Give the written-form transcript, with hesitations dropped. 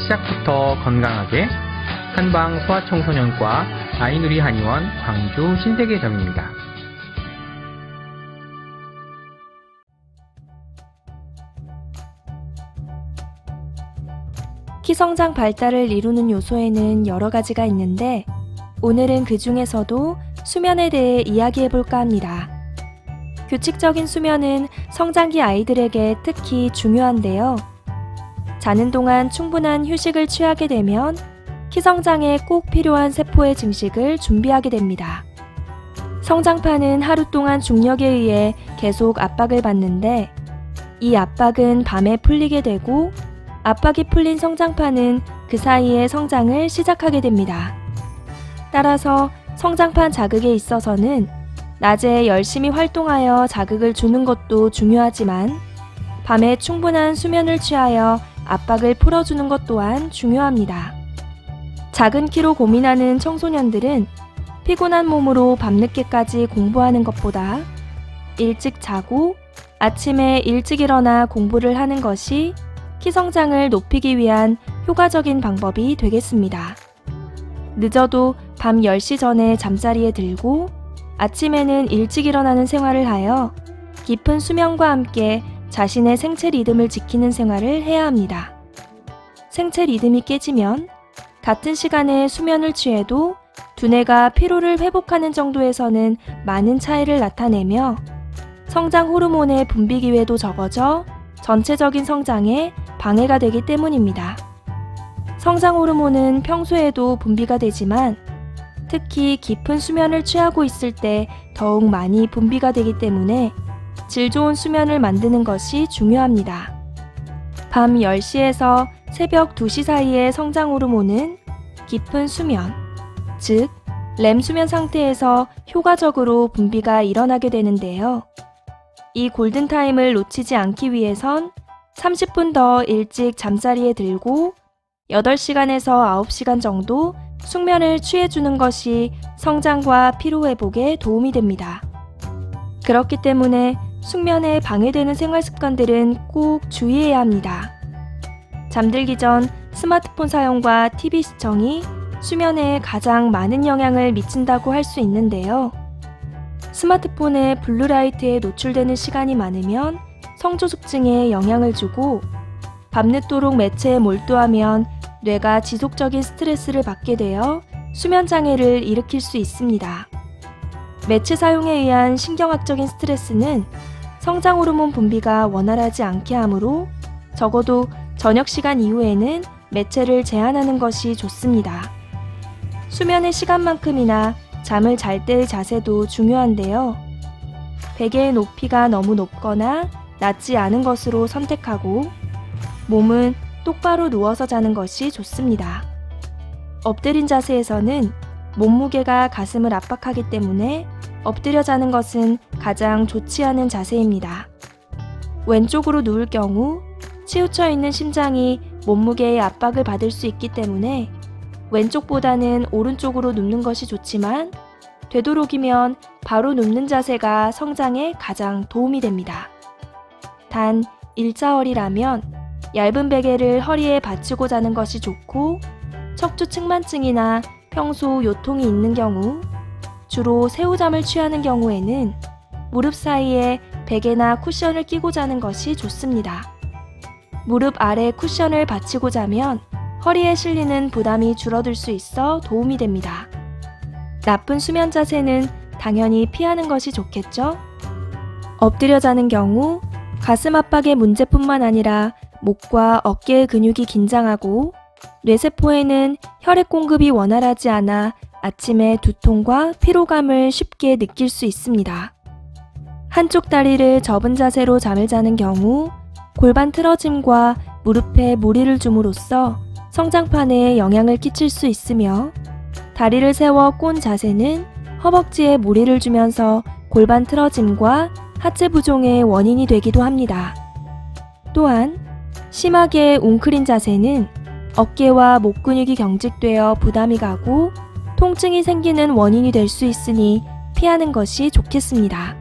시작부터 건강하게 한방 소아청소년과 아이누리 한의원 광주 신세계점입니다. 키성장 발달을 이루는 요소에는 여러 가지가 있는데 오늘은 그 중에서도 수면에 대해 이야기해볼까 합니다. 규칙적인 수면은 성장기 아이들에게 특히 중요한데요. 자는 동안 충분한 휴식을 취하게 되면 키성장에 꼭 필요한 세포의 증식을 준비하게 됩니다. 성장판은 하루 동안 중력에 의해 계속 압박을 받는데 이 압박은 밤에 풀리게 되고 압박이 풀린 성장판은 그 사이에 성장을 시작하게 됩니다. 따라서 성장판 자극에 있어서는 낮에 열심히 활동하여 자극을 주는 것도 중요하지만 밤에 충분한 수면을 취하여 압박을 풀어주는 것 또한 중요합니다. 작은 키로 고민하는 청소년들은 피곤한 몸으로 밤늦게까지 공부하는 것보다 일찍 자고 아침에 일찍 일어나 공부를 하는 것이 키 성장을 높이기 위한 효과적인 방법이 되겠습니다. 늦어도 밤 10시 전에 잠자리에 들고 아침에는 일찍 일어나는 생활을 하여 깊은 수면과 함께 자신의 생체 리듬을 지키는 생활을 해야 합니다. 생체 리듬이 깨지면 같은 시간에 수면을 취해도 두뇌가 피로를 회복하는 정도에서는 많은 차이를 나타내며 성장 호르몬의 분비 기회도 적어져 전체적인 성장에 방해가 되기 때문입니다. 성장 호르몬은 평소에도 분비가 되지만 특히 깊은 수면을 취하고 있을 때 더욱 많이 분비가 되기 때문에 질 좋은 수면을 만드는 것이 중요합니다. 밤 10시에서 새벽 2시 사이의 성장 호르몬은 깊은 수면, 즉 렘 수면 상태에서 효과적으로 분비가 일어나게 되는데요. 이 골든타임을 놓치지 않기 위해선 30분 더 일찍 잠자리에 들고 8시간에서 9시간 정도 숙면을 취해주는 것이 성장과 피로회복에 도움이 됩니다. 그렇기 때문에 숙면에 방해되는 생활 습관들은 꼭 주의해야 합니다. 잠들기 전 스마트폰 사용과 TV 시청이 수면에 가장 많은 영향을 미친다고 할 수 있는데요. 스마트폰의 블루라이트에 노출되는 시간이 많으면 성조숙증에 영향을 주고 밤늦도록 매체에 몰두하면 뇌가 지속적인 스트레스를 받게 되어 수면 장애를 일으킬 수 있습니다. 매체 사용에 의한 신경학적인 스트레스는 성장 호르몬 분비가 원활하지 않게 하므로 적어도 저녁 시간 이후에는 매체를 제한하는 것이 좋습니다. 수면의 시간만큼이나 잠을 잘 때의 자세도 중요한데요. 베개의 높이가 너무 높거나 낮지 않은 것으로 선택하고 몸은 똑바로 누워서 자는 것이 좋습니다. 엎드린 자세에서는 몸무게가 가슴을 압박하기 때문에 엎드려 자는 것은 가장 좋지 않은 자세입니다. 왼쪽으로 누울 경우 치우쳐 있는 심장이 몸무게의 압박을 받을 수 있기 때문에 왼쪽보다는 오른쪽으로 눕는 것이 좋지만 되도록이면 바로 눕는 자세가 성장에 가장 도움이 됩니다. 단 일자허리라면 얇은 베개를 허리에 받치고 자는 것이 좋고 척추 측만증이나 평소 요통이 있는 경우 주로 새우잠을 취하는 경우에는 무릎 사이에 베개나 쿠션을 끼고 자는 것이 좋습니다. 무릎 아래 쿠션을 받치고 자면 허리에 실리는 부담이 줄어들 수 있어 도움이 됩니다. 나쁜 수면 자세는 당연히 피하는 것이 좋겠죠? 엎드려 자는 경우 가슴 압박의 문제뿐만 아니라 목과 어깨의 근육이 긴장하고 뇌세포에는 혈액 공급이 원활하지 않아 아침에 두통과 피로감을 쉽게 느낄 수 있습니다. 한쪽 다리를 접은 자세로 잠을 자는 경우 골반 틀어짐과 무릎에 무리를 줌으로써 성장판에 영향을 끼칠 수 있으며 다리를 세워 꼰 자세는 허벅지에 무리를 주면서 골반 틀어짐과 하체 부종의 원인이 되기도 합니다. 또한 심하게 웅크린 자세는 어깨와 목 근육이 경직되어 부담이 가고 통증이 생기는 원인이 될 수 있으니 피하는 것이 좋겠습니다.